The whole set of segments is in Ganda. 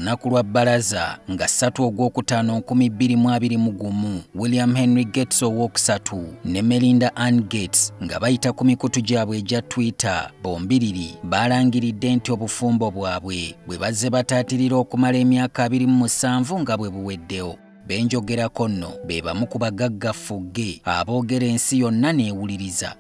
lunaku lwa bbalaza nga 3 Ogwokutaano 2021 William Henry Gates owokusatu ne Melinda Ann Gates nga bayita ku mikutu gyabwe egya Twitter bombiriri balangiridde nti obufumbo bwabwe bwe bazze bataatirira okumala emyaka 27 nga bwe buweddewo. Benjogerako nno be bamu ku bagaggafugge aboogera ensi yonna neewuliriza.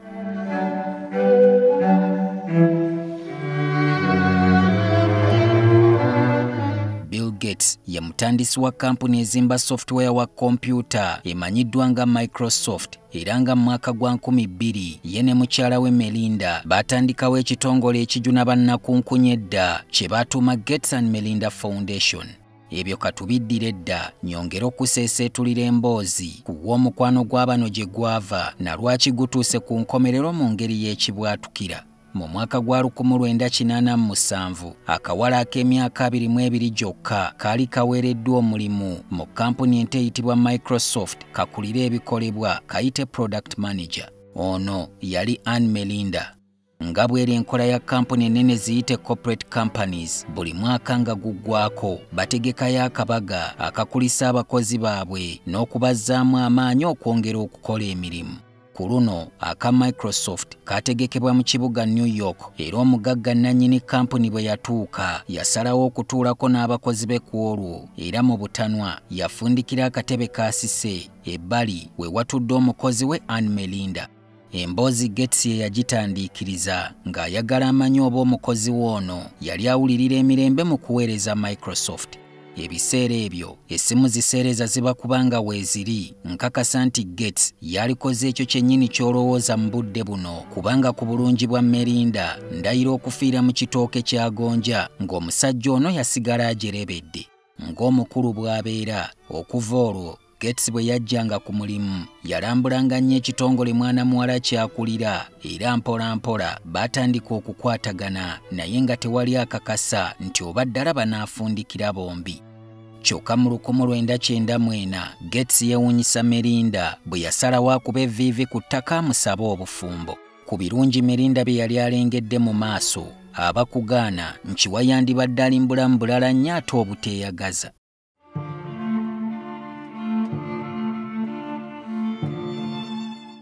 Bill Gates ye mutandisi wa kampuni ezimba software wa kompyuta emanyiddwa nga Microsoft era nga mu mwaka gwa 2000 ye ne mukyala we Melinda batandikawo ekitongole ekijuna bannakunkunye edda kye batuuma Gates and Melinda Foundation. Ebyo katubiddire dda nyongera okuseeseetulira emboozi ku w'omukwano gw'abano gye gwava na lwaki gutuuse ku nkomerero mu ngeri y'ekibwatukira. Mu mwaka gwa 1987 akawala ak'emyaka 22 gyokka kaali kaweereddwa omulimu mu kampuni ente eyitibwa Microsoft kakulira ebikolebwa kayite product manager. Ono yali Ann Melinda. Nga bw'eri enkola ya kampuni ennene ziyite corporate companies buli mwaka nga guggwako bategekayo akabaga akakulisa abakozi baabwe n'okubazzaamu amaanyi okwongera okukola emirimu. Ku luno aka Microsoft kategekebwa mu kibuga New York era omugagga nannyini kampuni bwe yatuuka yasalawo okutuulako n'abakozi be ku olwo era mu butanwa yafundikira akatebe kaasise ebbali we watudde omukozi we Ann Melinda. Emboozi Gates ye yagitandiikiriza ng'ayagala amanyi oba omukozi w'ono yali awulirira emirembe mu kuweereza Microsoft. Ebiseera ebyo essimu ziseereza ziba kubanga weeziri nkakasa nti Gates yalikoze ekyo kyennyini ky'olowooza mu budde buno kubanga ku bulungi bwa Melinda ndayira okufiira mu kitooke kya gonja ng'omusajja ono yasigala ajerebedde. Ng'omukulu bw'abeera okuva olwo Gates bwe yajjanga ku mulimu yalambulanga nnyo ekitongole mwana muwala kyakulira era mpola mpola batandika okukwatagana naye nga tewali akakasa nti oba ddala banaafundikira bombi. Kyokka mu 1994 Gates yeewuunyisa Melinda bwe yasalawo akuba evviivi ku ttaka amusabe obufumbo. Ku birungi Melinda bye yali alengedde mu maaso abakugaana nkiwa yandibadde ali mu bulamu bulala nnyo ate obuteeyagaza.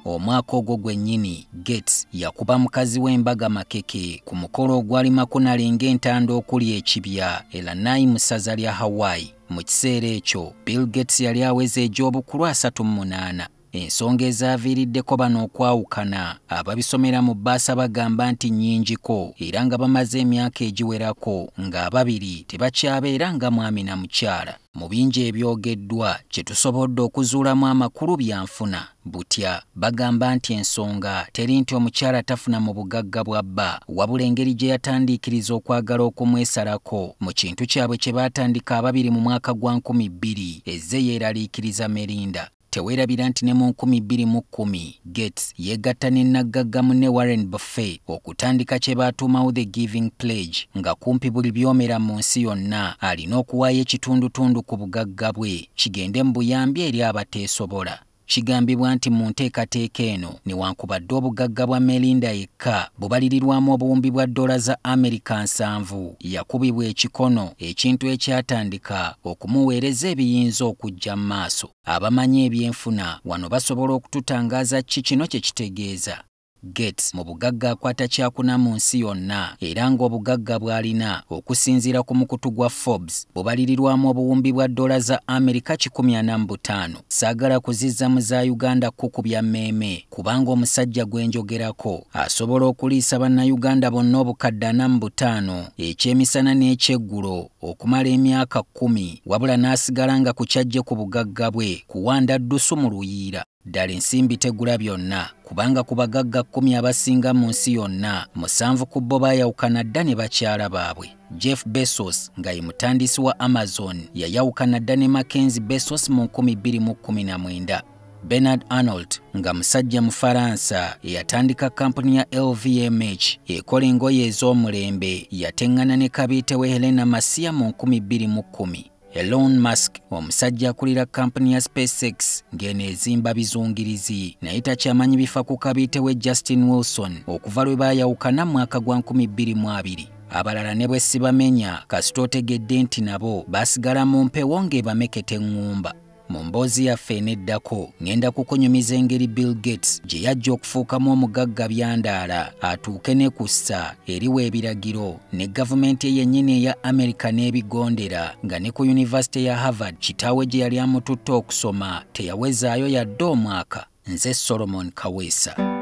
Omwaka ogwo gwennyini Gates yakuba mukazi w'embaga makeke ku mukolo ogwali makunalinga entanda okuli ekibya Lanai mu ssaza lya Hawaii. Mu kiseera ekyo Bill Gates yali aweze egy'obukulu 38. Ensonga ezaaviiriddeko bano okwawukana ababisomera mu bbaasa bagamba nti nnyingiko era nga bamaze emyaka egiwerako ng'ababiri tebakyabeera nga mwami na mukyala. Mu bingi ebyogeddwa kye tusobodde okuzuulamu amakulu bya nfuna. Butya bagamba nti ensonga teri nti omukyala tafuna mu bugagga bwa bba wabula engeri gye yatandiikiriza okwagala okumwesalako mu kintu kyabwe kye baatandika ababiri mu mwaka gwa 2000 ezze yeeraliikiriza Melinda. Teweerabira nti ne mu 2010 Gates yeegatta ne naggagga munne Warren Buffett okutandika kye baatuumawo The Giving Pledge nga kumpi buli byomera mu nsi yonna alina okuwaayo ekitundutundu ku bugagga bwe kigende mu buyambi eri abateesobola. Kigambibwa nti mu nteekateeka eno newankubadde obugagga bwa Melinda yekka bubalirirwamu obuwumbi bwa $7 za Amerika 7 yakubibwa ekikono ekintu ekyatandika okumuweereza ebiyinza okujja mu maaso. Abamanyi ebyenfuna wano basobola okututangaaza kino kye kitegeeza. Gates mu bugagga akwata kyakuna mu nsi yonna era ng'obugagga bw'alina okusinziira ku mukutu gwa Forbes bubalirirwamu obuwumbi bwa $7 za Amerika 145. Saagala kuzizza mu za Uganda kukubya mmeeme kubanga omusajja gwe njogerako asobola okuliisa bannayuganda bonna obukadde 45 ekyemisana n'ekyeggulo okumala emyaka 10 wabula n'asigala nga ku kyajje ku bugagga bwe kuwanda ddusu mu luyiira. Ddala ensimbi tegula byonna kubanga ku bagagga 10 abasinga mu nsi yonna 7 ku bo baayawukana dda ne bakyala baabwe. Jeff Bezos nga ye mutandisi wa Amazon yayawukana dda ne Mackenzie Bezos mu 2019. Bernard Arnault nga musajja mu Faransa eyatandika kampuni ya LVMH ekola engoye ez'omulembe yateŋŋana ne kabiite we Helena Masia mu 2010. Elon Musk omusajja akulira kampuni ya SpaceX ng'eno ezimba bizungirizi naye takyamanyi bifa ku kabiite we Justin Wilson okuva lwe baayawukana mu mwaka gwa 2020. abalala ne bwe sibamenya kasita otegedde nti nabo basigala mu mpewo ng'ebameketa eŋŋumba. Mu mboozi yaffe eneddako ngenda kukunyumiza engeri Bill Gates gye yajja okufuukamu omugagga byandaala atuuke ne kussa eriwa ebiragiro ne gavumenti yennyini eya Amerika n'ebigondera nga ne ku Yunivasite ya Harvard kitaawe gye yali amututte okusoma teyawezaayo yadde omwaka. Nze Solomon Kaweesa.